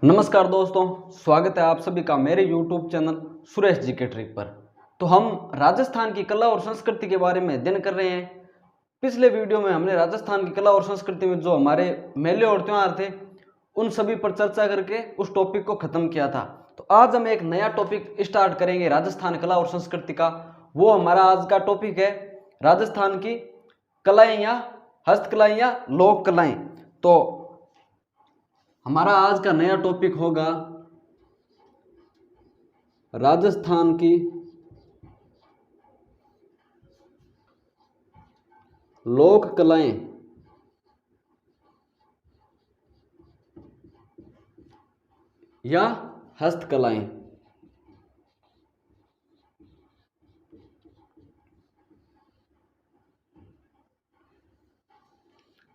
नमस्कार दोस्तों, स्वागत है आप सभी का मेरे YouTube चैनल सुरेश जी के ट्रिक पर। तो हम राजस्थान की कला और संस्कृति के बारे में अध्ययन कर रहे हैं। पिछले वीडियो में हमने राजस्थान की कला और संस्कृति में जो हमारे मेले और त्यौहार थे उन सभी पर चर्चा करके उस टॉपिक को खत्म किया था। तो आज हम एक नया टॉपिक स्टार्ट करेंगे राजस्थान कला और संस्कृति का। वो हमारा आज का टॉपिक है राजस्थान की कलाएं या हस्तकलाएं या लोक कलाएं। तो हमारा आज का नया टॉपिक होगा राजस्थान की लोक कलाएं या हस्तकलाएं।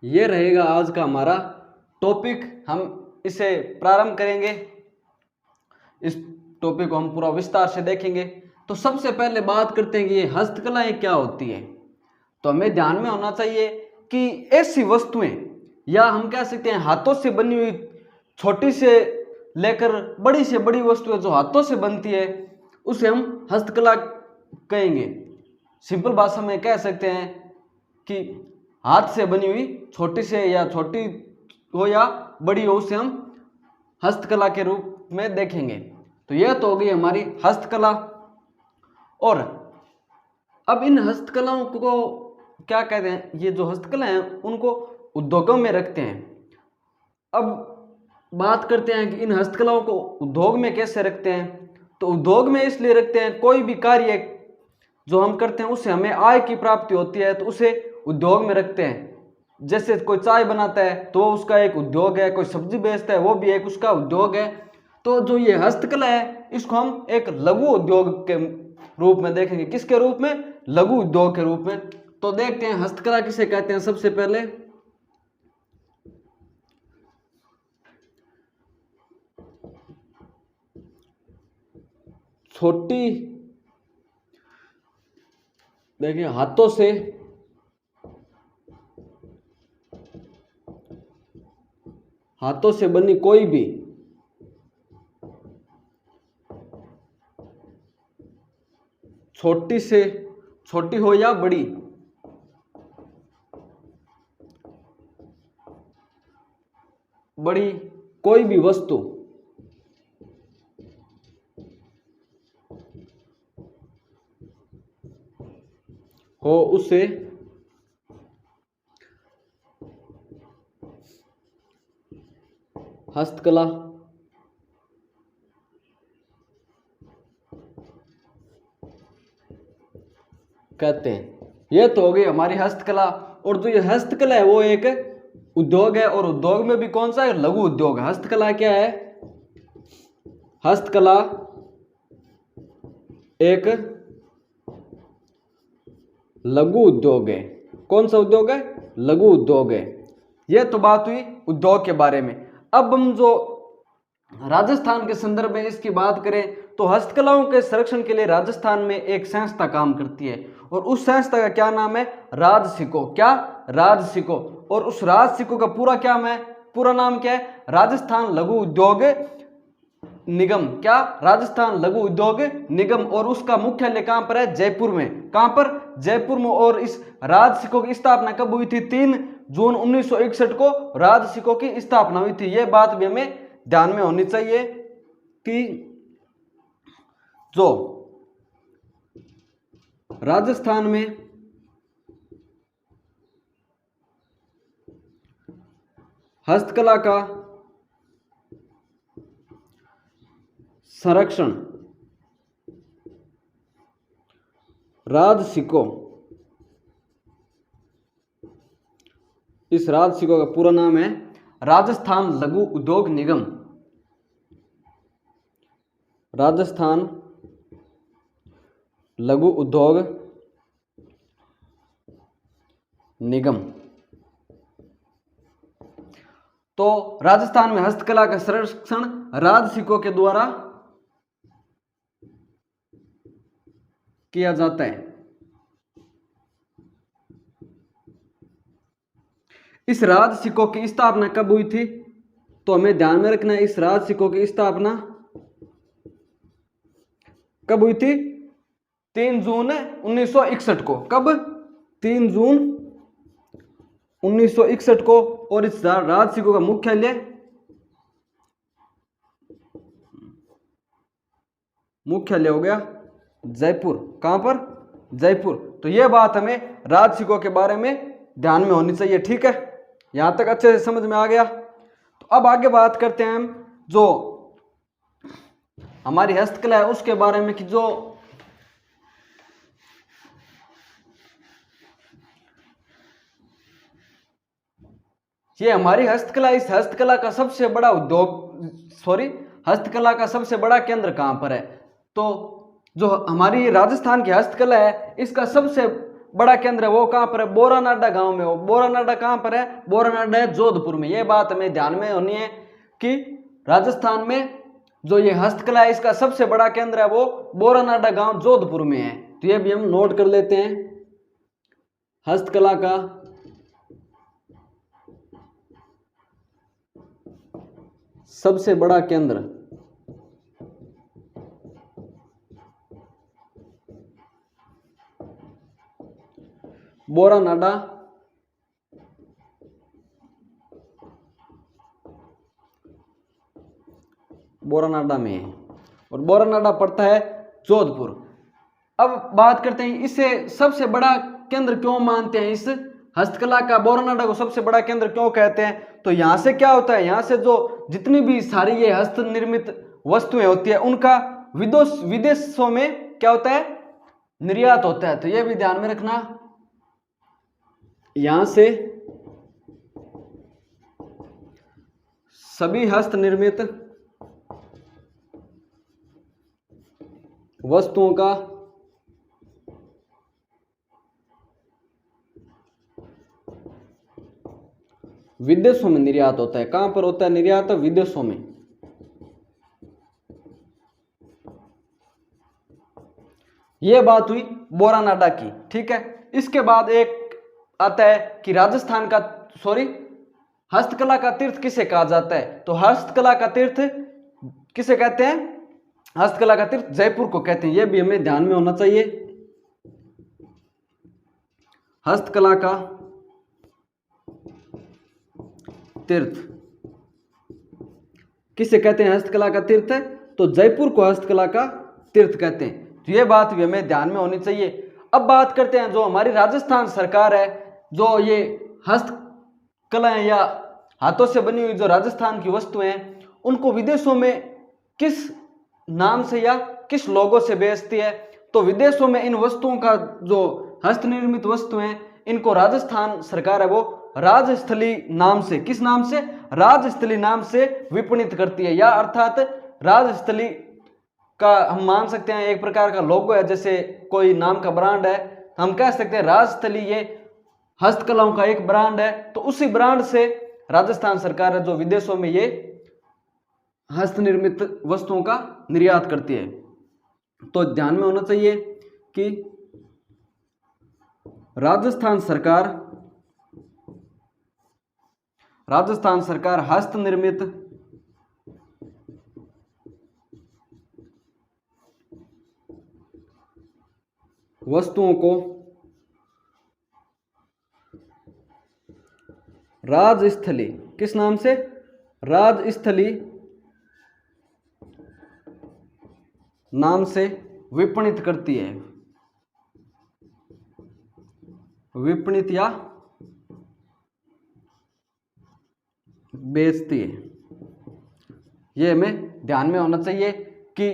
ये रहेगा आज का हमारा टॉपिक। हम इसे प्रारंभ करेंगे, इस टॉपिक को हम पूरा विस्तार से देखेंगे। तो सबसे पहले बात करते हैं कि ये हस्तकलाएं क्या होती है। तो हमें ध्यान में होना चाहिए कि ऐसी वस्तुएं या हम कह सकते हैं हाथों से बनी हुई छोटी से लेकर बड़ी से बड़ी वस्तुएं जो हाथों से बनती है उसे हम हस्तकला कहेंगे। सिंपल भाषा में कह सकते हैं कि हाथ से बनी हुई छोटी से या छोटी हो या बड़ी हो उसे हम हस्तकला के रूप में देखेंगे। तो यह तो हो गई हमारी हस्तकला। और अब इन हस्तकलाओं को क्या कहते हैं, ये जो हस्तकला हैं उनको उद्योगों में रखते हैं। अब बात करते हैं कि इन हस्तकलाओं को उद्योग में कैसे रखते हैं। तो उद्योग में इसलिए रखते हैं, कोई भी कार्य जो हम करते हैं उससे हमें आय की प्राप्ति होती है तो उसे उद्योग में रखते हैं। जैसे कोई चाय बनाता है तो वो उसका एक उद्योग है, कोई सब्जी बेचता है वो भी एक उसका उद्योग है। तो जो ये हस्तकला है इसको हम एक लघु उद्योग के रूप में देखेंगे। किसके रूप में? लघु उद्योग के रूप में। तो देखते हैं हस्तकला किसे कहते हैं। सबसे पहले छोटी, देखिए हाथों से बनी कोई भी छोटी से छोटी हो या बड़ी कोई भी वस्तु हो उसे हस्तकला कहते हैं। यह तो हो गई हमारी हस्तकला। और जो ये हस्तकला है वो एक उद्योग है, और उद्योग में भी कौन सा है? लघु उद्योग। हस्तकला क्या है? हस्तकला एक लघु उद्योग है। कौन सा उद्योग है? लघु उद्योग है। यह तो बात हुई उद्योग के बारे में। अब हम जो राजस्थान के संदर्भ में इसकी बात करें तो हस्तकलाओं के संरक्षण के लिए राजस्थान में एक संस्था काम करती है, और उस संस्था का क्या नाम है? राजसिको। क्या? राजसिको। और उस राजसिको का पूरा नाम क्या है? राजस्थान लघु उद्योग निगम। क्या? राजस्थान लघु उद्योग निगम। और उसका मुख्यालय कहां पर है? जयपुर में। कहां पर? जयपुर में। और इस राजसिको की स्थापना कब हुई थी? 3 जून 1961 को राजसिको की स्थापना हुई थी। यह बात भी हमें ध्यान में होनी चाहिए कि जो राजस्थान में हस्तकला का संरक्षण राजसिको, इस राजसिको का पूरा नाम है राजस्थान लघु उद्योग निगम। राजस्थान लघु उद्योग निगम। तो राजस्थान में हस्तकला का संरक्षण राजसिको के द्वारा किया जाता है। इस राजसिको की स्थापना कब हुई थी? तो हमें ध्यान में रखना है इस राज सिक्कों की स्थापना कब हुई थी? 3 जून 1961 को। कब? 3 जून 1961 को। और इस राज सिक्कों का मुख्यालय हो गया जयपुर। कहां पर? जयपुर। तो यह बात हमें राज सिक्कों के बारे में ध्यान में होनी चाहिए। ठीक है, यहां तक अच्छे से समझ में आ गया। तो अब आगे बात करते हैं हम जो हमारी हस्तकला है उसके बारे में, कि जो ये हमारी हस्तकला, इस हस्तकला का सबसे बड़ा हस्तकला का सबसे बड़ा केंद्र कहां पर है? तो जो हमारी राजस्थान की हस्तकला है इसका सबसे बड़ा केंद्र है वो कहां पर है? बोरानाडा गांव में हो। बोरानाडा कहां पर है? बोरानाडा है जोधपुर में। यह बात हमें ध्यान में होनी है कि राजस्थान में जो ये हस्तकला है इसका सबसे बड़ा केंद्र है वो बोरानाडा गांव जोधपुर में है। तो ये भी हम नोट कर लेते हैं। हस्तकला का सबसे बड़ा केंद्र बोरानाडा में है और बोरानाडा पड़ता है जोधपुर। अब बात करते हैं इसे सबसे बड़ा केंद्र क्यों मानते हैं, इस हस्तकला का बोरानाडा को सबसे बड़ा केंद्र क्यों कहते हैं? तो यहां से क्या होता है, यहां से जो जितनी भी सारी ये हस्त निर्मित वस्तुएं होती है उनका विदेशों में क्या होता है? निर्यात होता है। तो यह भी ध्यान में रखना, यहां से सभी हस्त निर्मित वस्तुओं का विदेशों में निर्यात होता है। कहां पर होता है निर्यात? विदेशों में। यह बात हुई बोरानाडा की। ठीक है, इसके बाद एक आता है कि राजस्थान का हस्तकला का तीर्थ किसे कहा जाता है? तो हस्तकला का तीर्थ किसे कहते हैं? हस्तकला का तीर्थ जयपुर को कहते हैं। यह भी हमें ध्यान में होना चाहिए। हस्तकला का तीर्थ किसे कहते हैं? हस्तकला का तीर्थ है तो जयपुर को हस्तकला का तीर्थ कहते हैं। तो यह बात भी हमें ध्यान में होनी चाहिए। अब बात करते हैं जो हमारी राजस्थान सरकार है, जो ये हस्तकलाएं या हाथों से बनी हुई जो राजस्थान की वस्तुएं हैं उनको विदेशों में किस नाम से या किस लोगों से बेचती है? तो विदेशों में इन वस्तुओं का जो हस्त निर्मित वस्तुएं हैं इनको राजस्थान सरकार है वो राजस्थली नाम से, किस नाम से? राजस्थली नाम से विपणित करती है, या अर्थात राजस्थली का हम मान सकते हैं एक प्रकार का लोगो है। जैसे कोई नाम का ब्रांड है हम कह सकते हैं राजस्थली ये हस्तकलाओं का एक ब्रांड है। तो उसी ब्रांड से राजस्थान सरकार है जो विदेशों में ये हस्त निर्मित वस्तुओं का निर्यात करती है। तो ध्यान में होना चाहिए कि राजस्थान सरकार हस्त निर्मित वस्तुओं को राजस्थली, किस नाम से? राजस्थली नाम से विपणित करती है, विपणित या बेचती है। ये हमें ध्यान में होना चाहिए कि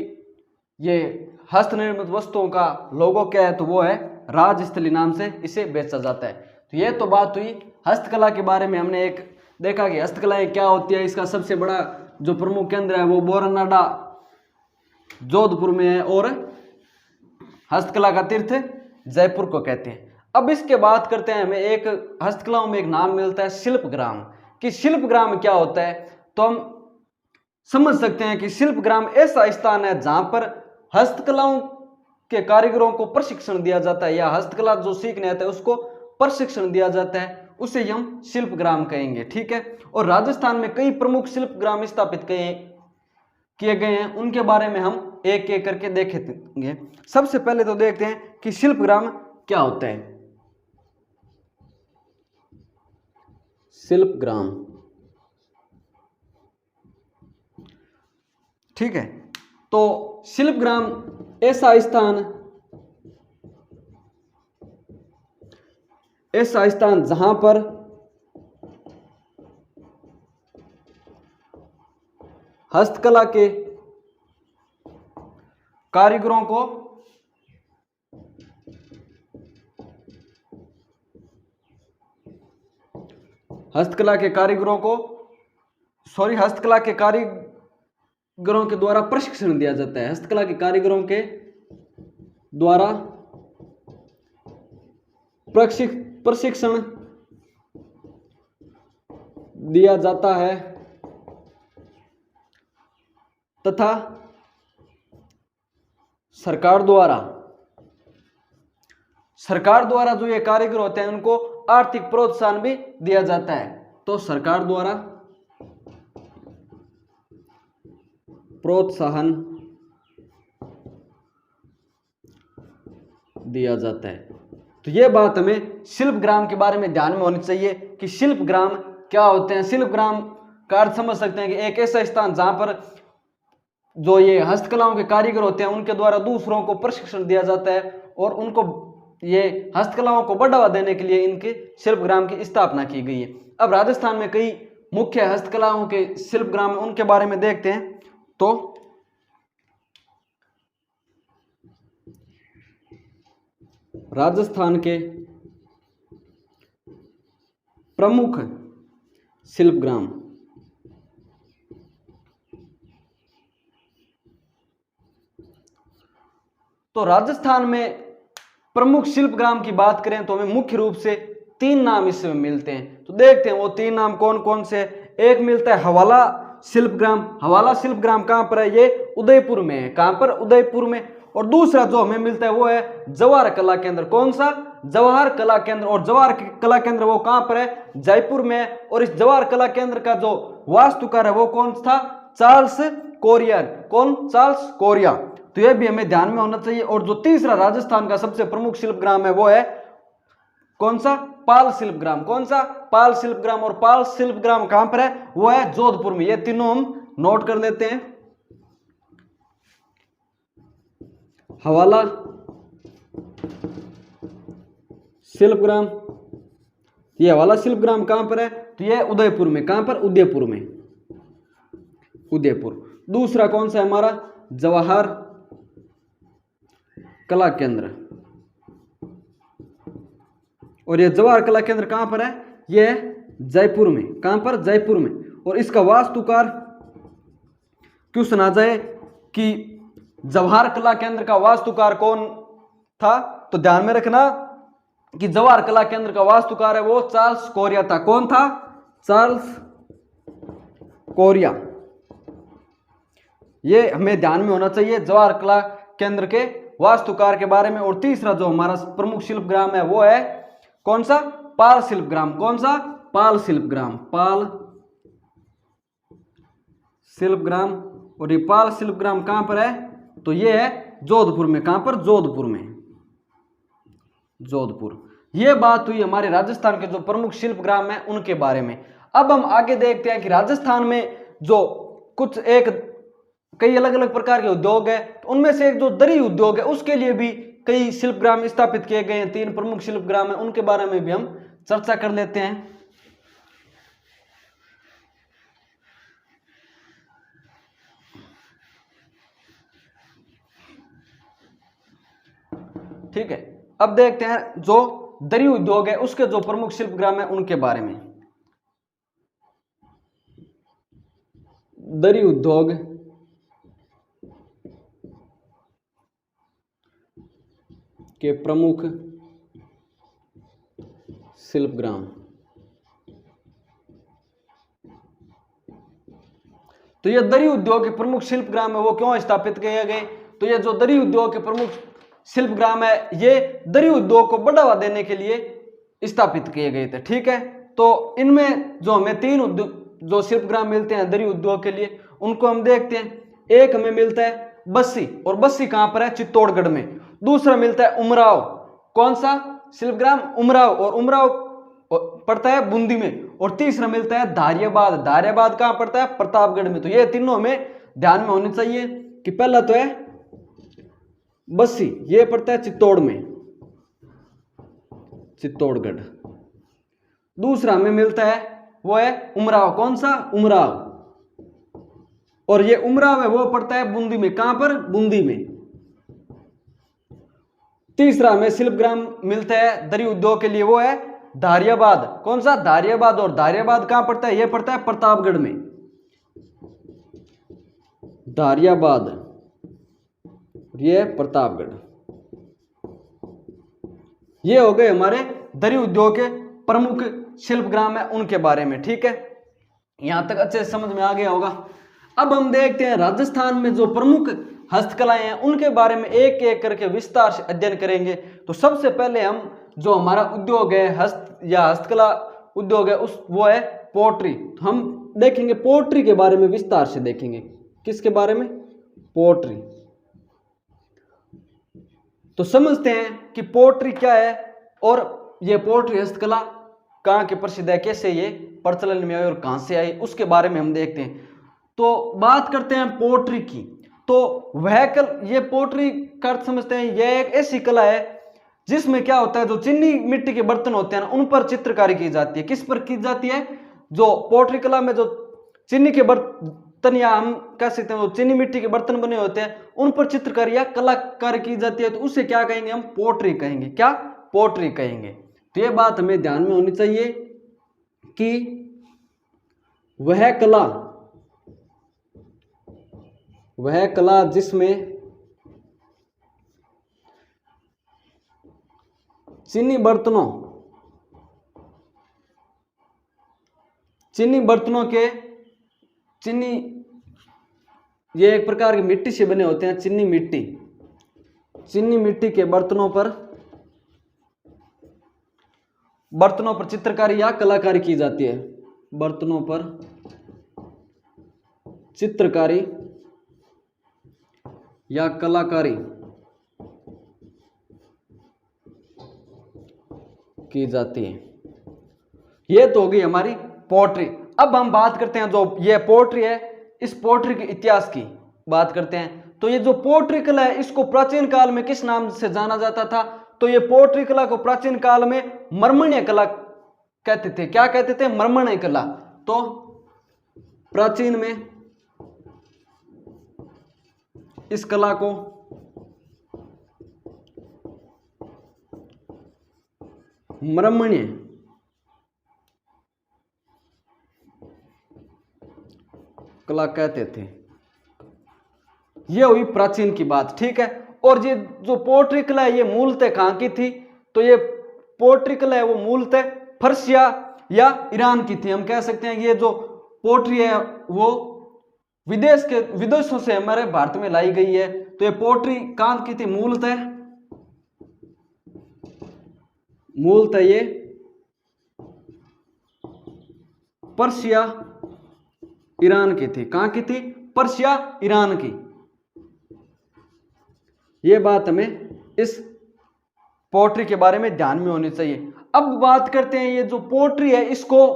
ये हस्त निर्मित वस्तुओं का लोगो क्या है? तो वो है राजस्थली नाम से इसे बेचा जाता है। तो ये तो बात हुई हस्तकला के बारे में। हमने एक देखा कि हस्तकलाएं क्या होती है, इसका सबसे बड़ा जो प्रमुख केंद्र है वो बोरानाडा जोधपुर में है और हस्तकला का तीर्थ जयपुर को कहते हैं। अब इसके बात करते हैं, हमें एक हस्तकलाओं में एक नाम मिलता है शिल्पग्राम। कि शिल्पग्राम क्या होता है? तो हम समझ सकते हैं कि शिल्पग्राम ऐसा स्थान है जहां पर हस्तकलाओं के कारीगरों को प्रशिक्षण दिया जाता है, या हस्तकला जो सीखने आता है उसको प्रशिक्षण दिया जाता है। उसे हम शिल्प ग्राम कहेंगे। ठीक है, और राजस्थान में कई प्रमुख शिल्प ग्राम स्थापित किए गए हैं, उनके बारे में हम एक एक करके देखेंगे। सबसे पहले तो देखते हैं कि शिल्प ग्राम क्या होता है। शिल्प ग्राम, ठीक है, तो शिल्प ग्राम ऐसा स्थान जहां पर हस्तकला के कारीगरों को हस्तकला के कारीगरों के द्वारा प्रशिक्षण दिया जाता है। हस्तकला के कारीगरों के द्वारा प्रशिक्षण दिया जाता है तथा सरकार द्वारा जो ये कारीगर होते हैं उनको आर्थिक प्रोत्साहन भी दिया जाता है। तो सरकार द्वारा प्रोत्साहन दिया जाता है। तो ये बात हमें शिल्प ग्राम के बारे में ध्यान में होनी चाहिए कि शिल्प ग्राम क्या होते हैं। शिल्प ग्राम का अर्थ समझ सकते हैं कि एक ऐसा स्थान जहां पर जो ये हस्तकलाओं के कारीगर होते हैं उनके द्वारा दूसरों को प्रशिक्षण दिया जाता है और उनको ये हस्तकलाओं को बढ़ावा देने के लिए इनके शिल्प ग्राम की स्थापना की गई है। अब राजस्थान में कई मुख्य हस्तकलाओं के शिल्प ग्राम है, उनके बारे में देखते हैं। तो राजस्थान के प्रमुख शिल्प ग्राम, तो राजस्थान में प्रमुख शिल्प ग्राम की बात करें तो हमें मुख्य रूप से 3 नाम इसमें मिलते हैं। तो देखते हैं वो 3 नाम कौन कौन से। एक मिलता है हवाला शिल्प ग्राम। हवाला शिल्प ग्राम कहां पर है? ये उदयपुर में है। कहां पर? उदयपुर में। और दूसरा जो हमें मिलता है वो है जवाहर कला केंद्र। कौन सा? जवाहर कला केंद्र। और जवाहर कला केंद्र वो कहां पर है? जयपुर में है। और इस जवाहर कला केंद्र का जो वास्तुकार है वो कौन था? चार्ल्स कोरिया। कौन? चार्ल्स कोरिया। तो यह भी हमें ध्यान में होना चाहिए। और जो तीसरा राजस्थान का सबसे प्रमुख शिल्प ग्राम है वो है कौन सा? पाल शिल्प ग्राम। कौन सा? पाल शिल्प ग्राम। और पाल शिल्प ग्राम कहां पर है? वो है जोधपुर में। ये तीनों हम नोट कर लेते हैं। हवाला शिल्प ग्राम, ये हवाला शिल्प ग्राम कहां पर है? तो ये उदयपुर में। कहां पर? उदयपुर में। उदयपुर। दूसरा कौन सा है हमारा? जवाहर कला केंद्र। और ये जवाहर कला केंद्र कहां पर है? ये जयपुर में। कहां पर? जयपुर में। और इसका वास्तुकार क्वेश्चन आ जाए कि जवाहर कला केंद्र का वास्तुकार कौन था, तो ध्यान में रखना कि जवाहर कला केंद्र का वास्तुकार है वो चार्ल्स कोरिया था। कौन था? चार्ल्स कोरिया। ये हमें ध्यान में होना चाहिए जवाहर कला केंद्र के वास्तुकार के बारे में। और तीसरा जो हमारा प्रमुख शिल्प ग्राम है वो है कौन सा? पाल शिल्प ग्राम। कौन सा? पाल शिल्प ग्राम। पाल शिल्प ग्राम। और ये पाल शिल्प ग्राम कहां पर है? तो ये है जोधपुर में। कहां पर? जोधपुर में। जोधपुर। ये बात हुई हमारे राजस्थान के जो प्रमुख शिल्प ग्राम है उनके बारे में। अब हम आगे देखते हैं कि राजस्थान में जो कुछ कई अलग अलग प्रकार के उद्योग है, तो उनमें से एक जो दरी उद्योग है उसके लिए भी कई शिल्प ग्राम स्थापित किए गए हैं। 3 प्रमुख शिल्प ग्राम है, उनके बारे में भी हम चर्चा कर लेते हैं। ठीक है, अब देखते हैं जो दरी उद्योग है उसके जो प्रमुख शिल्प ग्राम है उनके बारे में। दरी उद्योग के प्रमुख शिल्प ग्राम। तो ये दरी उद्योग के प्रमुख शिल्प ग्राम है वो क्यों स्थापित किए गए? तो ये जो दरी उद्योग के प्रमुख शिल्प ग्राम है ये दरी उद्योग को बढ़ावा देने के लिए स्थापित किए गए थे। ठीक है, तो इनमें जो हमें 3 उद्योग जो शिल्पग्राम मिलते हैं दरी उद्योग के लिए, उनको हम देखते हैं। एक हमें मिलता है बस्सी, और बस्सी कहां पर है? चित्तौड़गढ़ में। दूसरा मिलता है उमराव, कौन सा शिल्पग्राम? उमराव, और उमराव पड़ता है बूंदी में। और तीसरा मिलता है धारियाबाद, धारियाबाद कहां पड़ता है? प्रतापगढ़ में। तो ये तीनों हमें ध्यान में होने चाहिए कि पहला तो है बस्सी, ये पड़ता है चित्तौड़ में, चित्तौड़गढ़। दूसरा हमें मिलता है वो है उमराव, कौन सा? उमराव, और ये उमराव है वो पड़ता है बूंदी में। कहां पर? बूंदी में। तीसरा हमें शिल्पग्राम मिलता है दरी उद्योग के लिए, वो है धारियाबाद, कौन सा? धारियाबाद, और धारियाबाद कहां पड़ता है? ये पड़ता है प्रतापगढ़ में, धारियाबाद, ये प्रतापगढ़। ये हो गए हमारे दरी उद्योग के प्रमुख शिल्पग्राम है उनके बारे में। ठीक है, यहां तक अच्छे से समझ में आ गया होगा। अब हम देखते हैं राजस्थान में जो प्रमुख हस्तकलाएं हैं उनके बारे में एक एक करके विस्तार से अध्ययन करेंगे। तो सबसे पहले हम जो हमारा उद्योग है हस्तकला उद्योग है वो है पोट्री। तो हम देखेंगे पोट्री के बारे में विस्तार से देखेंगे। किसके बारे में? पोट्री। तो समझते हैं कि पोट्री क्या है और ये पोट्री हस्तकला कहाँ की प्रसिद्ध है, कैसे ये प्रचलन में आई और कहां से आई, उसके बारे में हम देखते हैं। तो बात करते हैं पोट्री की। तो वह ये पोट्री का अर्थ समझते हैं, यह एक ऐसी कला है जिसमें क्या होता है, जो चीनी मिट्टी के बर्तन होते हैं ना, उन पर चित्रकारी की जाती है। किस पर की जाती है? जो पोट्री कला में जो चीनी के बर्तन, या हम कह सकते हैं जो चीनी मिट्टी के बर्तन बने होते हैं, उन पर चित्रकारी या कलाकारी की जाती है। तो उसे क्या कहेंगे? हम पोट्री कहेंगे। क्या? पोट्री कहेंगे। तो यह बात हमें ध्यान में होनी चाहिए कि वह कला जिसमें चीनी बर्तनों के ये एक प्रकार की मिट्टी से बने होते हैं, चीनी मिट्टी के बर्तनों पर चित्रकारी या कलाकारी की जाती है। बर्तनों पर चित्रकारी या कलाकारी की जाती है। ये तो होगी हमारी पोट्री। अब हम बात करते हैं जो ये पोट्री है, इस पोट्री के इतिहास की बात करते हैं। तो ये जो पोट्री कला है इसको प्राचीन काल में किस नाम से जाना जाता था? तो ये पोट्री कला को प्राचीन काल में मर्मण्य कला कहते थे। क्या कहते थे? मर्मण्य कला। तो प्राचीन में इस कला को मर्मण्य कला कहते थे। यह हुई प्राचीन की बात। ठीक है, और ये जो पोट्री कला है ये मूलतः कहां की थी? तो ये पोट्री कला है वो मूलतः फर्सिया या ईरान की थी। हम कह सकते हैं कि ये जो पोट्री है वो विदेशों से हमारे भारत में लाई गई है। तो ये पोट्री कहां की थी? मूलतः ये पर्शिया ईरान की थी। कहां की थी? पर्शिया ईरान की। ये बात हमें इस पोट्री के बारे में ध्यान में होनी चाहिए। अब बात करते हैं ये जो पोट्री है इसको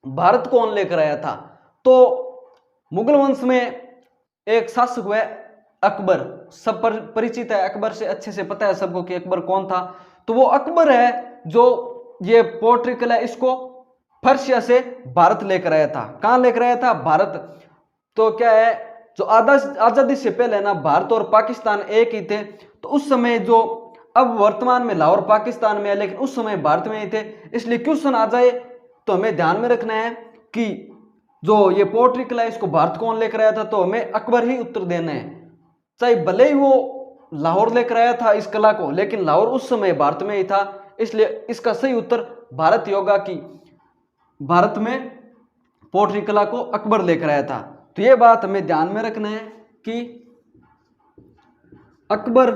भारत कौन लेकर आया था? तो मुगल वंश में एक शासक हुआ अकबर, सब परिचित है, अकबर से अच्छे से पता है सबको कि अकबर कौन था। तो वो अकबर है जो ये पोट्री कला इसको पर्शिया से भारत लेकर आया था। कहां लेकर आया था? भारत। तो क्या है, जो आजादी से पहले ना भारत और पाकिस्तान एक ही थे। तो उस समय जो अब वर्तमान में लाहौर पाकिस्तान में है, लेकिन उस समय भारत में ही थे। इसलिए क्वेश्चन आ जाए तो हमें ध्यान में रखना है कि जो ये पोट्री कला इसको भारत कौन लेकर आया था, तो हमें अकबर ही उत्तर देना है। चाहे भले ही वो लाहौर लेकर आया था इस कला को, लेकिन लाहौर उस समय भारत में ही था। इसलिए इसका सही उत्तर भारत ही होगा कि भारत में पोट्री कला को अकबर लेकर आया था। तो ये बात हमें ध्यान में रखना है कि अकबर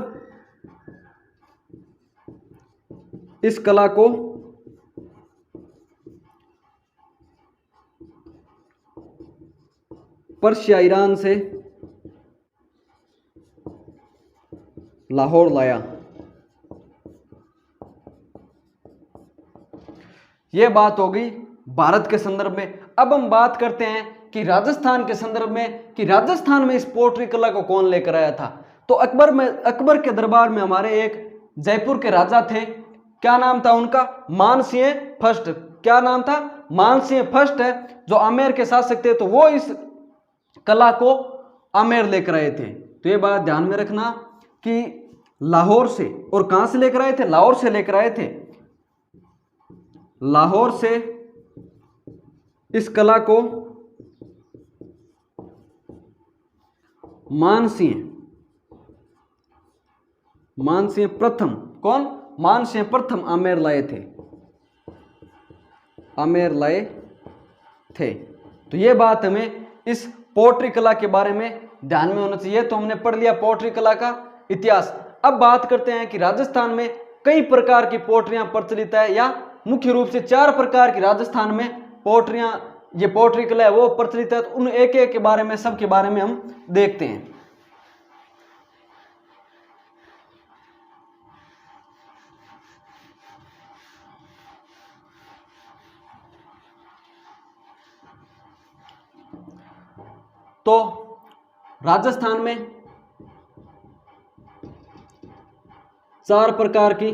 इस कला को पर्शिया ईरान से लाहौर लाया। यह बात हो गई भारत के संदर्भ में। अब हम बात करते हैं कि राजस्थान के संदर्भ में, कि राजस्थान में इस पोट्री कला को कौन लेकर आया था। तो अकबर के दरबार में हमारे एक जयपुर के राजा थे, क्या नाम था उनका, मानसिंह फर्स्ट। क्या नाम था, मानसिंह फर्स्ट है, जो आमेर के शासक थे। तो वो इस कला को आमेर लेकर आए थे। तो ये बात ध्यान में रखना कि लाहौर से, और कहां से लेकर आए थे, लाहौर से लेकर आए थे। लाहौर से इस कला को मानसिंह प्रथम, कौन, मानसिंह प्रथम आमेर लाए थे, आमेर लाए थे। तो ये बात हमें इस पोट्री कला के बारे में ध्यान में होना चाहिए। तो हमने पढ़ लिया पोट्री कला का इतिहास। अब बात करते हैं कि राजस्थान में कई प्रकार की पोट्रियां प्रचलित है, या मुख्य रूप से 4 प्रकार की राजस्थान में पोट्रियां, ये पोट्री कला है वो प्रचलित है। तो उन एक एक के बारे में, सब के बारे में हम देखते हैं। तो राजस्थान में 4 प्रकार की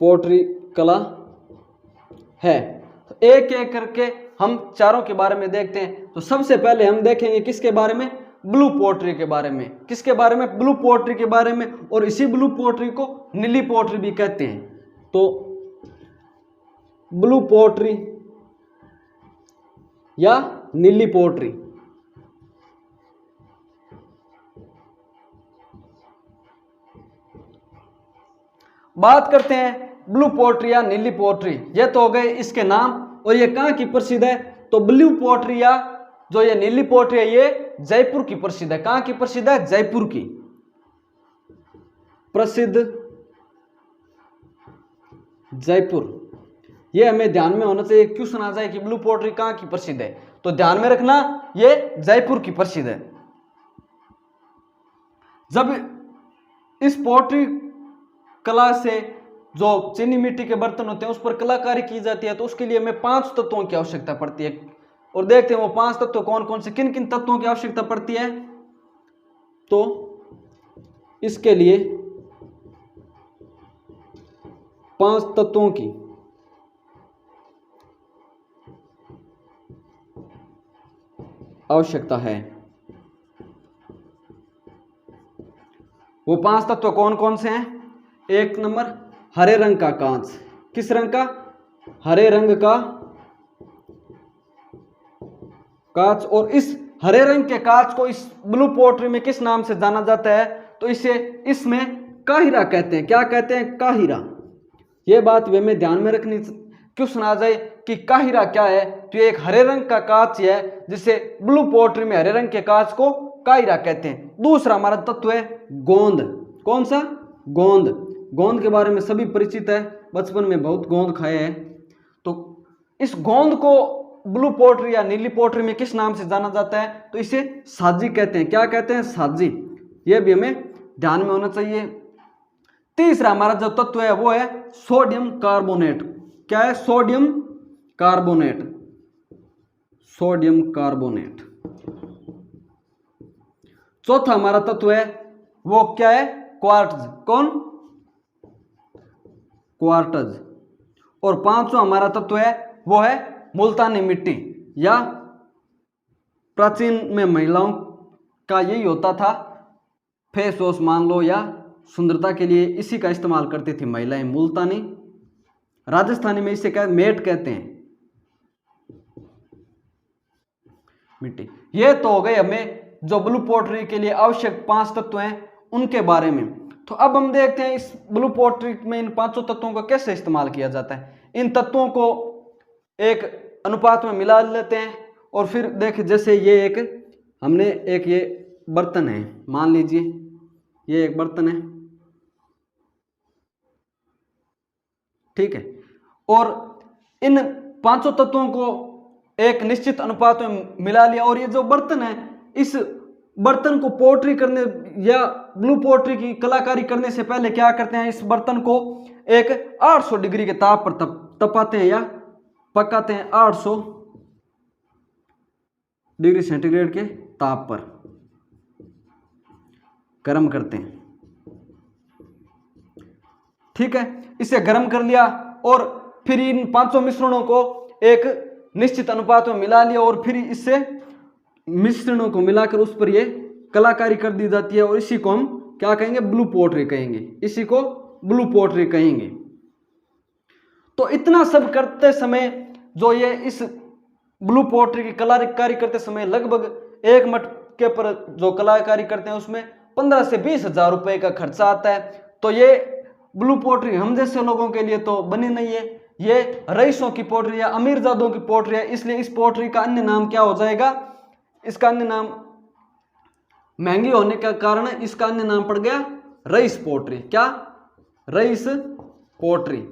पोट्री कला है। तो एक एक करके हम चारों के बारे में देखते हैं। तो सबसे पहले हम देखेंगे किसके बारे में, ब्लू पोट्री के बारे में। किसके बारे में, ब्लू पोट्री के बारे में। और इसी ब्लू पोट्री को नीली पोट्री भी कहते हैं। तो ब्लू पोट्री या नीली पोट्री, बात करते हैं ब्लू पोट्री या नीली पोट्री। ये तो हो गए इसके नाम, और ये कहां की प्रसिद्ध है। तो ब्लू पोट्री या जो ये नीली पोट्री है, ये जयपुर की प्रसिद्ध है। कहां की प्रसिद्ध है, जयपुर की प्रसिद्ध, जयपुर। ये हमें ध्यान में होना चाहिए, क्यों सुना जाए कि ब्लू पोट्री कहां की प्रसिद्ध है। तो ध्यान में रखना, ये जयपुर की प्रसिद्ध है। जब इस पोट्री कला से जो चीनी मिट्टी के बर्तन होते हैं उस पर कलाकारी की जाती है, तो उसके लिए हमें 5 तत्वों की आवश्यकता पड़ती है। और देखते हैं वो 5 तत्व कौन कौन से, किन किन तत्वों की आवश्यकता पड़ती है। तो इसके लिए 5 तत्वों की आवश्यकता है। वो 5 तत्व कौन कौन से हैं। 1 नंबर, हरे रंग का कांच। किस रंग का, हरे रंग का कांच। और इस हरे रंग के कांच को इस ब्लू पोट्री में किस नाम से जाना जाता है, तो इसे इसमें काहिरा कहते हैं। क्या कहते हैं, काहिरा। यह बात भी हमें ध्यान में रखनी, क्यों सुना जाए कि काहिरा क्या है। तो ये एक हरे रंग का कांच है, जिसे ब्लू पोट्री में हरे रंग के कांच को काहिरा कहते हैं। दूसरा हमारा तत्व है गोंद। कौन सा, गोंद। गोंद के बारे में सभी परिचित है, बचपन में बहुत गोंद खाए हैं। तो इस गोंद को ब्लू पोट्री या नीली पोट्री में किस नाम से जाना जाता है, तो इसे साजी कहते हैं। क्या कहते हैं, साजी। यह भी हमें ध्यान में होना चाहिए। तीसरा हमारा जो तत्व है वो है सोडियम कार्बोनेट। क्या है, सोडियम कार्बोनेट, सोडियम कार्बोनेट। चौथा हमारा तत्व है वो क्या है, क्वार्ट्ज। कौन, क्वार्ट्ज। और पांचवा हमारा तत्व है वो है मुल्तानी मिट्टी, या प्राचीन में महिलाओं का यही होता था, फेस वॉश मान लो, या सुंदरता के लिए इसी का इस्तेमाल करती थी महिलाएं, मुल्तानी। राजस्थानी में इसे क्या, मेट कहते हैं, मिट्टी। ये तो हो गए हमें जो ब्लू पोट्री के लिए आवश्यक 5 तत्व हैं उनके बारे में। तो अब हम देखते हैं इस ब्लू पोट्री में इन 5 तत्वों का कैसे इस्तेमाल किया जाता है। इन तत्वों को एक अनुपात में मिला लेते हैं, और फिर देख, जैसे ये एक हमने एक ये बर्तन है, मान लीजिए ये एक बर्तन है, ठीक है। और इन पांचों तत्वों को एक निश्चित अनुपात में मिला लिया, और ये जो बर्तन है, इस बर्तन को पोट्री करने या ब्लू पोट्री की कलाकारी करने से पहले क्या करते हैं, इस बर्तन को एक 800 डिग्री के ताप पर तपाते हैं या पकाते हैं, 800 डिग्री सेंटीग्रेड के ताप पर गर्म करते हैं। ठीक है, इसे गर्म कर लिया और फिर इन पांचों मिश्रणों को एक निश्चित अनुपात में मिला लिया, और फिर इससे मिश्रणों को मिलाकर उस पर ये कलाकारी कर दी जाती है, और इसी को हम क्या कहेंगे, ब्लू पोट्री कहेंगे, इसी को ब्लू पोट्री कहेंगे। तो इतना सब करते समय जो ये इस ब्लू पोट्री की कलाकारी करते समय लगभग एक मटके पर जो कलाकारी करते हैं उसमें 15 से 20 हजार रुपए का खर्चा आता है। तो ये ब्लू पोट्री हम जैसे लोगों के लिए तो बनी नहीं है, ये रईसों की पोट्री या अमीरजादों की पोट्री है, इसलिए इस पोट्री का अन्य नाम क्या हो जाएगा, इसका अन्य नाम महंगी होने का कारण इसका अन्य नाम पड़ गया रईस पोट्री। क्या, रईस पोट्री।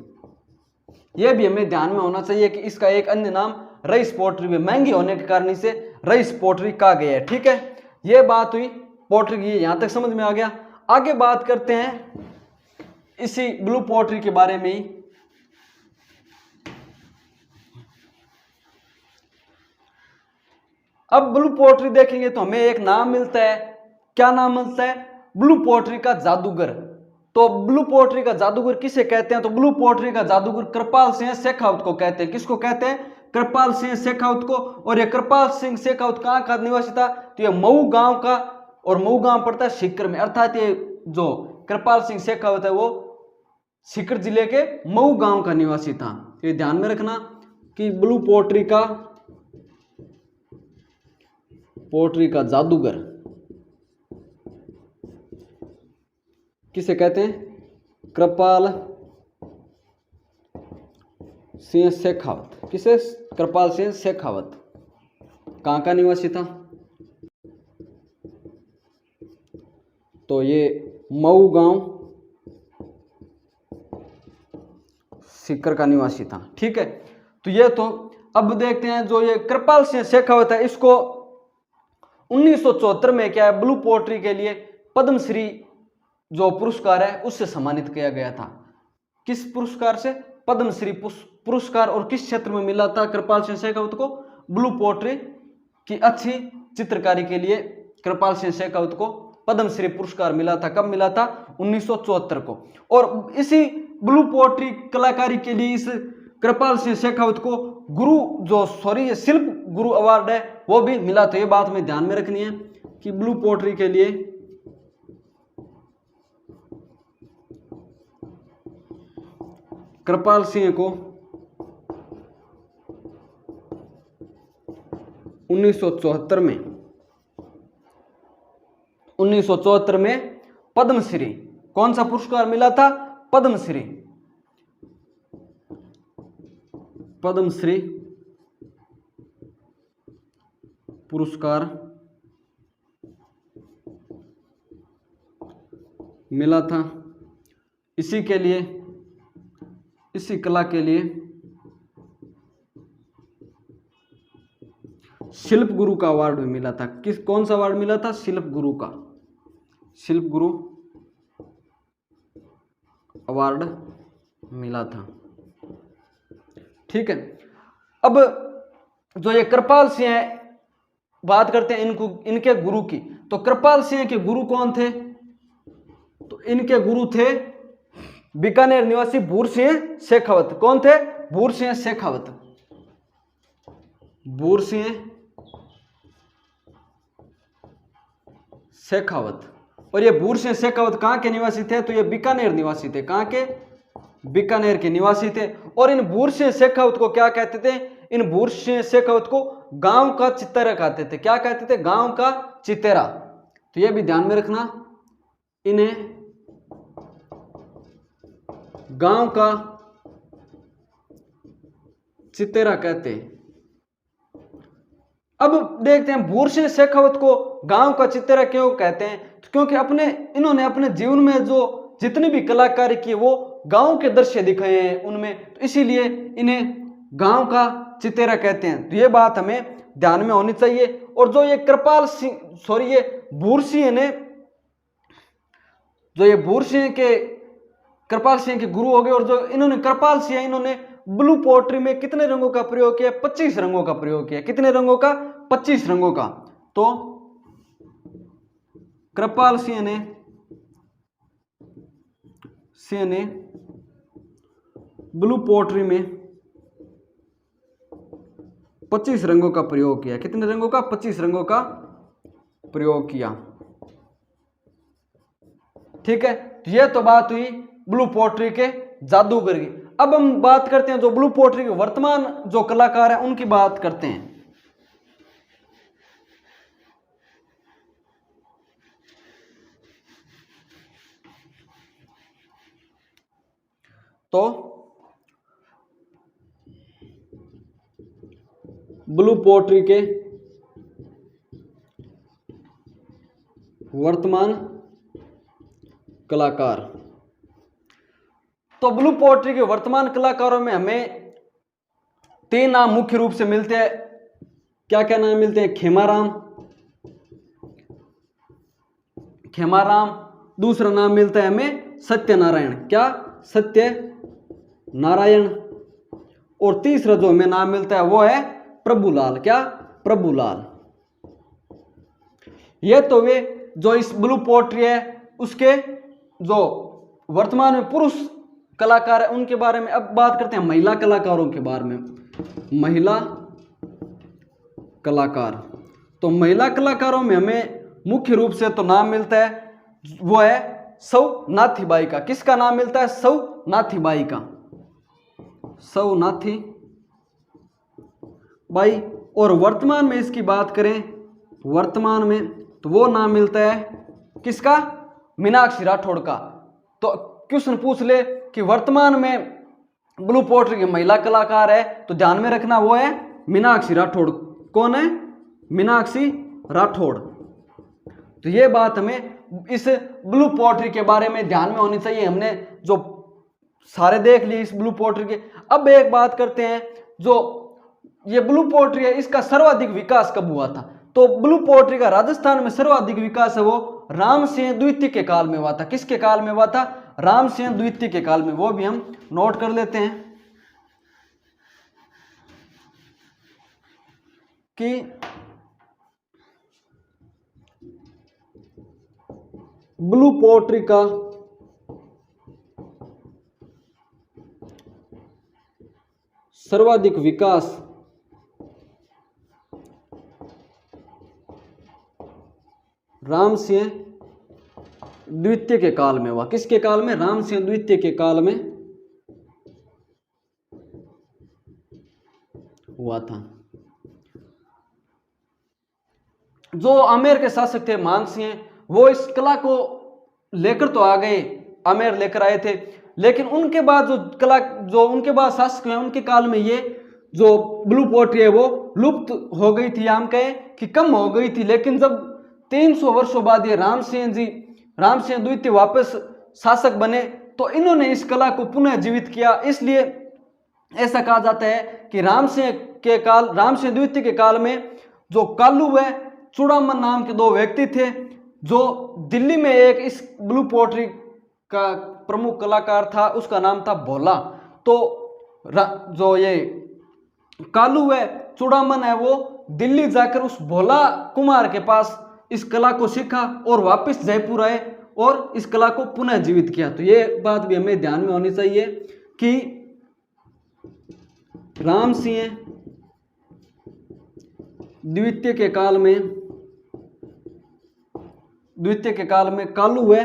यह भी हमें ध्यान में होना चाहिए कि इसका एक अन्य नाम रईस पोट्री में महंगी होने के कारण इसे रईस पोट्री कहा गया है। ठीक है, यह बात हुई पोट्री की, यहां तक समझ में आ गया। आगे बात करते हैं इसी ब्लू पोट्री के बारे में ही। अब ब्लू पोट्री देखेंगे तो हमें एक नाम मिलता है, क्या नाम मिलता है, ब्लू पोट्री का जादूगर। तो ब्लू पोट्री का जादूगर किसे कहते हैं, तो ब्लू पोट्री का जादूगर कृपाल सिंह शेखावत को कहते हैं। किसको कहते हैं, कृपाल सिंह शेखावत को। और ये कृपाल सिंह शेखावत कहाँ का निवासी था, तो ये मऊ गांव का, और मऊ गांव पड़ता है सीकर में, अर्थात ये जो कृपाल सिंह शेखावत है वो सीकर जिले के मऊ गांव का निवासी था। ये ध्यान में रखना कि ब्लू पोट्री का जादूगर किसे कहते हैं, कृपाल सिंह शेखावत। किसे, कृपाल सिंह शेखावत कहाँ का निवासी था, तो ये मऊ गांव सीकर का निवासी था। ठीक है, तो ये तो अब देखते हैं जो ये कृपाल सिंह शेखावत है, इसको 1974 में क्या है, ब्लू पोट्री के लिए पद्मश्री जो पुरस्कार है उससे सम्मानित किया गया था। किस पुरस्कार से, पद्मश्री पुरस्कार। और किस क्षेत्र में मिला था कृपाल सिंह शेखावत को, ब्लू पोट्री की अच्छी चित्रकारी के लिए कृपाल सिंह शेखावत को पद्मश्री पुरस्कार मिला था। कब मिला था, 1974 को। और इसी ब्लू पोट्री कलाकारी के लिए इस कृपाल सिंह शेखावत को शिल्प गुरु अवार्ड है वो भी मिला। तो ये बात में ध्यान में रखनी है कि ब्लू पोट्री के लिए कृपाल सिंह को 1974 में पद्मश्री, कौन सा पुरस्कार मिला था, पद्मश्री पुरस्कार मिला था। इसी के लिए, इसी कला के लिए शिल्प गुरु का अवार्ड भी मिला था। कौन सा अवार्ड मिला था, शिल्प गुरु का, शिल्प गुरु अवार्ड मिला था। ठीक है, अब जो ये कृपाल सिंह है, बात करते हैं इनके गुरु की। तो कृपाल सिंह के गुरु कौन थे, तो इनके गुरु थे बीकानेर निवासी भूर सिंह शेखावत। कौन थे, भूर सिंह शेखावत, भूर सिंह शेखावत। और ये भूर सिंह शेखावत कहाँ के निवासी थे, तो ये बीकानेर निवासी थे। कहाँ के, बीकानेर के निवासी थे। और इन भूर सिंह शेखावत को क्या कहते थे, इन भूर सिंह शेखावत को गांव का चितेरा कहते थे। क्या कहते थे, गांव का चितेरा। तो ये भी ध्यान में रखना, इन्हें गांव का चितेरा कहते हैं। अब देखते हैं भूर सिंह शेखावत को गांव का चितेरा क्यों कहते हैं, तो क्योंकि इन्होंने अपने जीवन में जो जितनी भी कलाकारी की वो गांव के दृश्य दिखाए हैं उनमें, तो इसीलिए इन्हें गांव का चितेरा कहते हैं। तो ये बात हमें ध्यान में होनी चाहिए। और जो ये कृपाल सिंह, सॉरी ये भूर सिंह ने, जो ये भूर सिंह के कृपाल सिंह के गुरु हो गए, और जो इन्होंने कृपाल सिंह, इन्होंने ब्लू पोएट्री में कितने रंगों का प्रयोग किया? 25 रंगों का प्रयोग किया। कितने रंगों का? 25 रंगों का। तो कृपाल सिंह ने ब्लू पोएट्री में 25 रंगों का प्रयोग किया। कितने रंगों का? 25 रंगों का प्रयोग किया। ठीक है, तो यह तो बात हुई ब्लू पोएट्री के जादूगर की। अब हम बात करते हैं जो ब्लू पोएट्री के वर्तमान जो कलाकार हैं उनकी बात करते हैं। तो ब्लू पोएट्री के वर्तमान कलाकार, तो ब्लू पोएट्री के वर्तमान कलाकारों में हमें 3 नाम मुख्य रूप से मिलते हैं। क्या क्या नाम मिलते हैं? खेमाराम, दूसरा नाम मिलता है हमें सत्यनारायण। क्या? सत्यनारायण। और तीसरा जो हमें नाम मिलता है वो है प्रभुलाल। क्या? प्रभुलाल। ये तो वे जो इस ब्लू पोएट्री है उसके जो वर्तमान में पुरुष कलाकार है उनके बारे में। अब बात करते हैं महिला कलाकारों के बारे में। महिला कलाकार, तो महिला कलाकारों में हमें मुख्य रूप से तो नाम मिलता है वो है सौ नाथीबाई का। किसका नाम मिलता है? सौ नाथीबाई का। सौ नाथीबाई। और वर्तमान में इसकी बात करें, वर्तमान में तो वो नाम मिलता है किसका? मीनाक्षी राठौड़ का। तो क्वेश्चन पूछ ले कि वर्तमान में ब्लू पोएट्री की महिला कलाकार है, तो ध्यान में रखना वो है मीनाक्षी राठौड़। कौन है? मीनाक्षी राठौड़। तो ये बात हमें इस ब्लू पोएट्री के बारे में ध्यान में होनी चाहिए। हमने जो सारे देख लिए इस ब्लू पोएट्री के। अब एक बात करते हैं, जो ये ब्लू पोएट्री है इसका सर्वाधिक विकास कब हुआ था? तो ब्लू पोएट्री का राजस्थान में सर्वाधिक विकास है वो राम सिंह द्वितीय के काल में हुआ था। किसके काल में हुआ था? राम सिंह द्वितीय के काल में। वो भी हम नोट कर लेते हैं कि ब्लू पोएट्री का सर्वाधिक विकास राम सिंह द्वितीय के काल में हुआ। किसके काल में? राम सिंह द्वितीय के काल में हुआ था। जो आमेर के शासक थे मान सिंह, वो इस कला को लेकर तो आ गए, आमेर लेकर आए थे, लेकिन उनके बाद जो कला, जो उनके बाद शासक हैं उनके काल में ये जो ब्लू पोएट्री है वो लुप्त हो गई थी, हम कहें कि कम हो गई थी। लेकिन जब 300 वर्षों बाद ये राम सिंह द्वितीय वापस शासक बने तो इन्होंने इस कला को पुनः जीवित किया। इसलिए ऐसा कहा जाता है कि राम सिंह द्वितीय के काल में जो कालू व चूड़ामन नाम के 2 व्यक्ति थे, जो दिल्ली में एक इस ब्लू पोएट्री का प्रमुख कलाकार था, उसका नाम था भोला। तो जो ये कालू व चूड़ामन है वो दिल्ली जाकर उस भोला कुमार के पास इस कला को सीखा और वापस जयपुर आए और इस कला को पुनः जीवित किया। तो ये बात भी हमें ध्यान में होनी चाहिए कि राम सिंह द्वितीय के काल में कालू व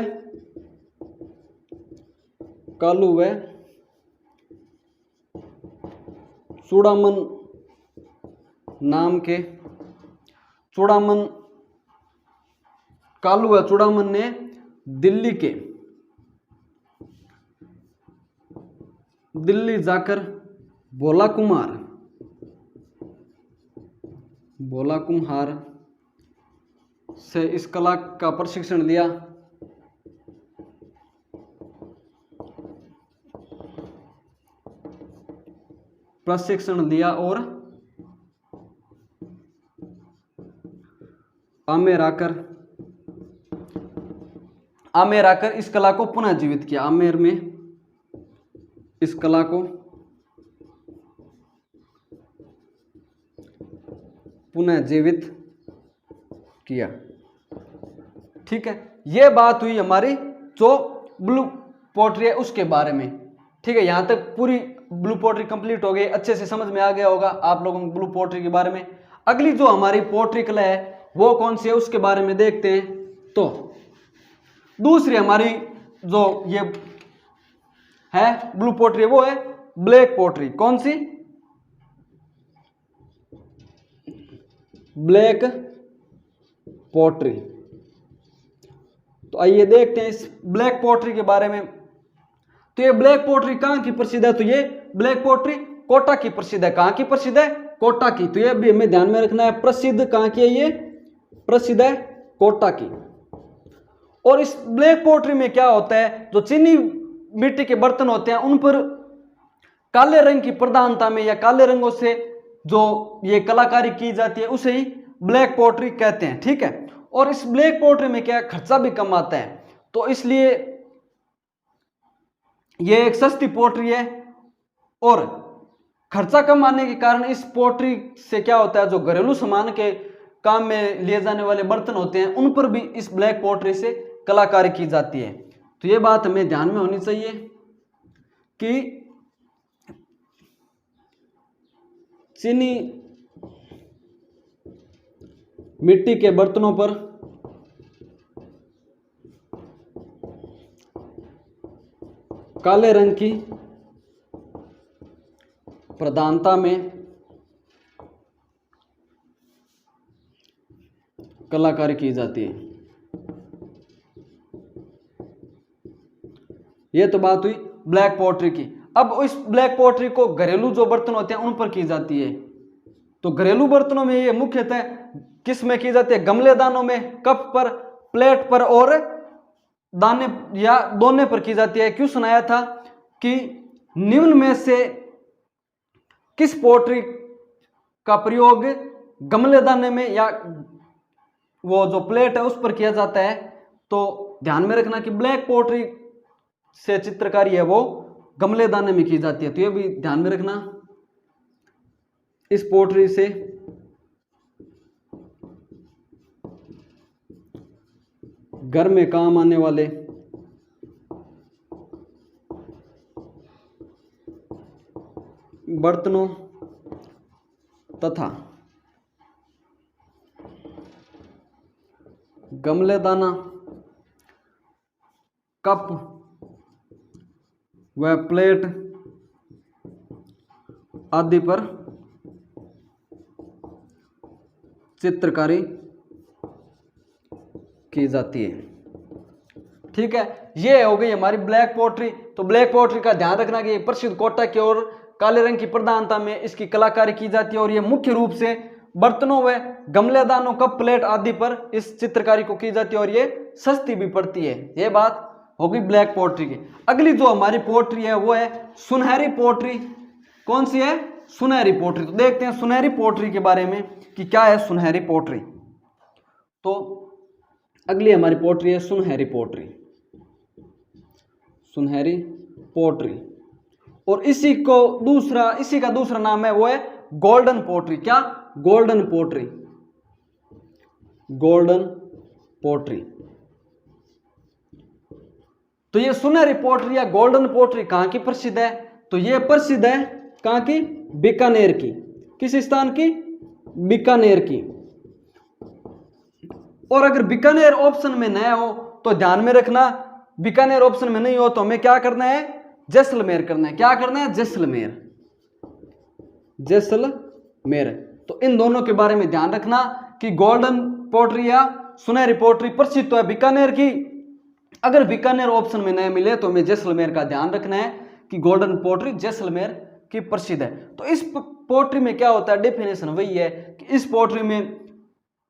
चूड़ामन नाम के कालू व चूड़ामन ने दिल्ली जाकर भोला कुम्हार से इस कला का प्रशिक्षण लिया। प्रशिक्षण लिया और आमेर आकर इस कला को पुनः जीवित किया। आमेर में इस कला को पुनः जीवित किया। ठीक है, यह बात हुई हमारी जो ब्लू पोट्री है उसके बारे में। ठीक है, यहां तक पूरी ब्लू पोट्री कंप्लीट हो गई, अच्छे से समझ में आ गया होगा आप लोगों को ब्लू पोट्री के बारे में। अगली जो हमारी पोट्री कला है वो कौन सी है उसके बारे में देखते हैं। तो दूसरी हमारी जो ये है ब्लू पोट्री वो है ब्लैक पोट्री। कौन सी? Black pottery. तो आइए देखते हैं इस ब्लैक पोट्री के बारे में। तो ये ब्लैक पोट्री कहां की प्रसिद्ध है? तो ये ब्लैक पोट्री कोटा की प्रसिद्ध है। कहां की प्रसिद्ध है? कोटा की। तो ये भी हमें ध्यान में रखना है, प्रसिद्ध कहां की है? ये प्रसिद्ध है कोटा की। और इस ब्लैक पोट्री में क्या होता है, जो चीनी मिट्टी के बर्तन होते हैं उन पर काले रंग की प्रधानता में या काले रंगों से जो ये कलाकारी की जाती है उसे ही ब्लैक पोट्री कहते हैं। ठीक है, और इस ब्लैक पोट्री में क्या खर्चा भी कम आता है, तो इसलिए ये एक सस्ती पोट्री है। और खर्चा कम आने के कारण इस पोट्री से क्या होता है, जो घरेलू सामान के काम में लिए जाने वाले बर्तन होते हैं उन पर भी इस ब्लैक पोट्री से कलाकारी की जाती है। तो ये बात हमें ध्यान में होनी चाहिए कि चीनी मिट्टी के बर्तनों पर काले रंग की प्रधानता में कलाकारी की जाती है। यह तो बात हुई ब्लैक पोट्री की। अब इस ब्लैक पोट्री को घरेलू जो बर्तन होते हैं उन पर की जाती है। तो घरेलू बर्तनों में ये मुख्यतः किस में की जाती है? गमले दानों में, कप पर, प्लेट पर और दाने या दोने पर की जाती है। क्यों सुनाया था कि निम्न में से किस पोट्री का प्रयोग गमले दाने में या वो जो प्लेट है उस पर किया जाता है? तो ध्यान में रखना कि ब्लैक पोट्री से चित्रकारी है वो गमले दाने में की जाती है। तो ये भी ध्यान में रखना, इस पोट्री से घर में काम आने वाले बर्तनों तथा गमले दाना, कप व प्लेट आदि पर चित्रकारी की जाती है। ठीक है, ये हो गई हमारी ब्लैक पोट्री। तो ब्लैक पोट्री का ध्यान रखना कि प्रसिद्ध कोटा की और काले रंग की प्रधानता में इसकी कलाकारी की जाती है और ये मुख्य रूप से बर्तनों व गमलेदानों, कप, प्लेट आदि पर इस चित्रकारी को की जाती है और ये सस्ती भी पड़ती है। ये बात होगी ब्लैक पोट्री की। अगली जो हमारी पोट्री है वो है सुनहरी पोट्री। कौन सी है? सुनहरी पोट्री। तो देखते हैं सुनहरी पोट्री के बारे में कि क्या है सुनहरी पोट्री। तो अगली हमारी पोट्री है सुनहरी पोट्री। सुनहरी पोट्री, और इसी का दूसरा नाम है वो है गोल्डन पोट्री। क्या? Golden pottery. Golden pottery. तो ये सुनहरी पोट्री या गोल्डन पोट्री कहां की प्रसिद्ध है? तो ये प्रसिद्ध है कहां की? बीकानेर की। किस स्थान की? बीकानेर की। और अगर बीकानेर ऑप्शन में न हो तो ध्यान में रखना, बीकानेर ऑप्शन में नहीं हो तो हमें क्या करना है? जैसलमेर करना है। क्या करना है? जैसलमेर। जैसलमेर। तो इन दोनों के बारे में ध्यान रखना कि गोल्डन पोट्री या सुनहरी पोट्री प्रसिद्ध तो है बीकानेर की। अगर बीकानेर ऑप्शन में न मिले तो हमें जैसलमेर का ध्यान रखना है कि गोल्डन पोट्री जैसलमेर की प्रसिद्ध है। तो इस पोट्री में क्या होता है? डेफिनेशन वही है कि इस पोट्री में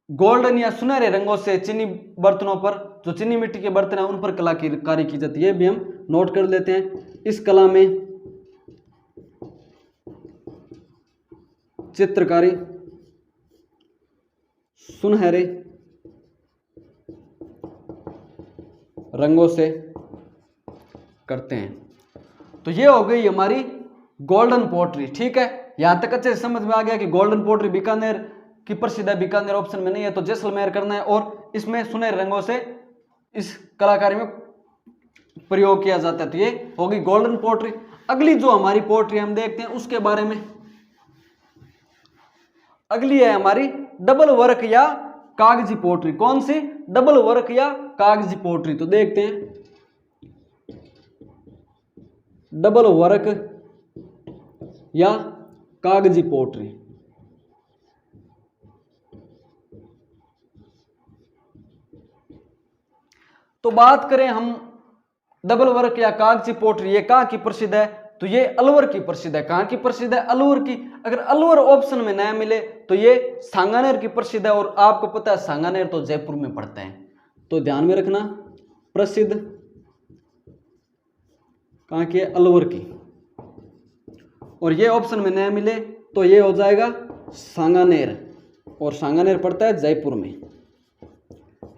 गोल्डन या सुनहरे रंगों से चीनी बर्तनों पर, जो चीनी मिट्टी के बर्तन है उन पर कलाकारी की जाती है। ये भी हम नोट कर लेते हैं। इस कला में चित्रकारी सुनहरे रंगों से करते हैं। तो ये हो गई हमारी गोल्डन पोट्री। ठीक है, यहां तक अच्छे से समझ में आ गया कि गोल्डन पोट्री बीकानेर की प्रसिद्ध है, बीकानेर ऑप्शन में नहीं है तो जैसलमेर करना है, और इसमें सुनहरे रंगों से इस कलाकारी में प्रयोग किया जाता है। तो ये होगी गोल्डन पोट्री। अगली जो हमारी पोट्री हम देखते हैं उसके बारे में, अगली है हमारी डबल वर्क या कागजी पोट्री। कौन सी? डबल वर्क या कागजी पोट्री। तो देखते हैं डबल वर्क या कागजी पोट्री। तो बात करें हम डबल वर्क या कागजी पोट्री, ये कहां की प्रसिद्ध है? तो ये अलवर की प्रसिद्ध है। कहां की प्रसिद्ध है? अलवर की। अगर अलवर ऑप्शन में न मिले तो ये सांगानेर की प्रसिद्ध है, और आपको पता है सांगानेर तो जयपुर में पड़ता है, तो ध्यान में रखना प्रसिद्ध कहां की है? अलवर की। और ये ऑप्शन में न मिले तो ये हो जाएगा सांगानेर, और सांगानेर पड़ता है जयपुर में।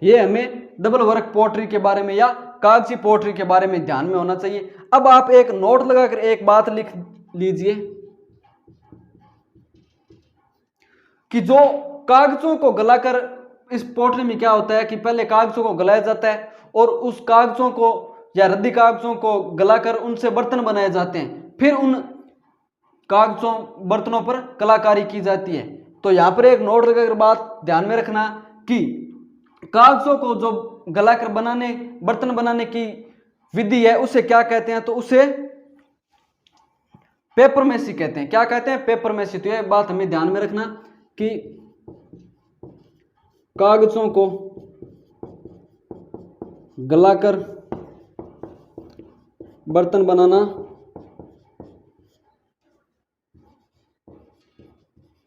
ये हमें डबल वर्क पोट्री के बारे में या कागजी पोट्री के बारे में ध्यान में होना चाहिए। अब आप एक नोट लगाकर एक बात लिख लीजिए कि जो कागजों को गलाकर, इस पोट्री में क्या होता है कि पहले कागजों को गलाया जाता है और उस कागजों को या रद्दी कागजों को गलाकर उनसे बर्तन बनाए जाते हैं, फिर उन कागजों बर्तनों पर कलाकारी की जाती है। तो यहां पर एक नोट लगाकर बात ध्यान में रखना कि कागजों को जो गलाकर बनाने, बर्तन बनाने की विधि है उसे क्या कहते हैं? तो उसे पेपर मेसी कहते हैं। क्या कहते हैं? Papier mache. तो यह बात हमें ध्यान में रखना कि कागजों को गलाकर बर्तन बनाना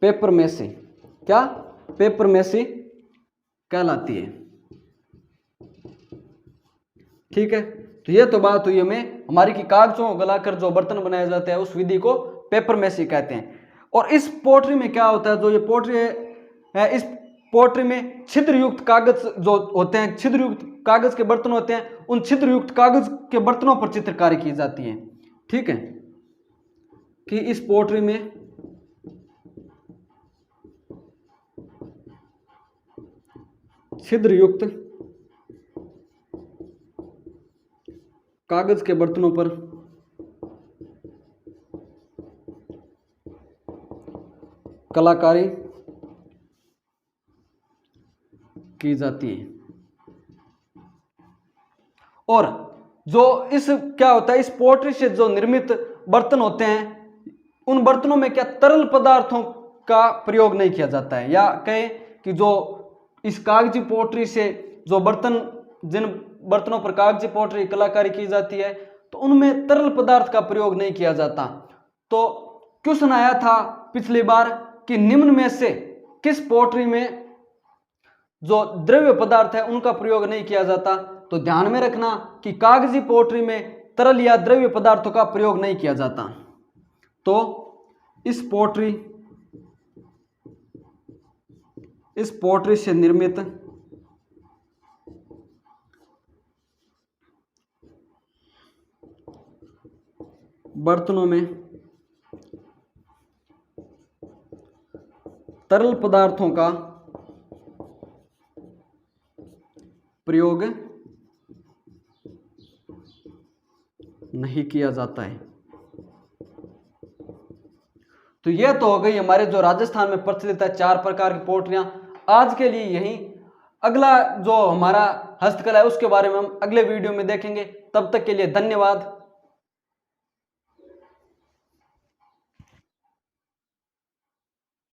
पेपर मेसी, क्या? पेपर मेसी कहलाती है। ठीक है, तो ये तो बात हुई हमें हमारी कि कागजों को गलाकर जो बर्तन बनाए जाते हैं उस विधि को पेपर मेसी कहते हैं। और इस पोट्री में क्या होता है? जो ये पोट्री है, इस पोट्री में छिद्रयुक्त कागज जो होते हैं, छिद्रयुक्त कागज के बर्तन होते हैं, उन छिद्रयुक्त कागज के बर्तनों पर चित्रकारी की जाती है। ठीक है, कि इस पोट्री में छिद्रयुक्त कागज के बर्तनों पर कलाकारी की जाती है। और जो इस क्या होता है, इस पोट्री से जो निर्मित बर्तन होते हैं, उन बर्तनों में क्या तरल पदार्थों का प्रयोग नहीं किया जाता है, या कहें कि जो इस कागजी पोट्री से जो बर्तन, जिन बर्तनों पर कागजी पोट्री कलाकारी की जाती है, तो उनमें तरल पदार्थ का प्रयोग नहीं किया जाता। तो क्वेश्चन आया था पिछली बार कि निम्न में से किस पोट्री में जो द्रव्य पदार्थ है उनका प्रयोग नहीं किया जाता? तो ध्यान में रखना कि कागजी पोट्री में तरल या द्रव्य पदार्थों का प्रयोग नहीं किया जाता। तो इस पोट्री से निर्मित बर्तनों में तरल पदार्थों का प्रयोग नहीं किया जाता है। तो यह तो हो गई हमारे जो राजस्थान में प्रचलित है 4 प्रकार की पोट्रियां। आज के लिए यही, अगला जो हमारा हस्तकला है उसके बारे में हम अगले वीडियो में देखेंगे। तब तक के लिए धन्यवाद।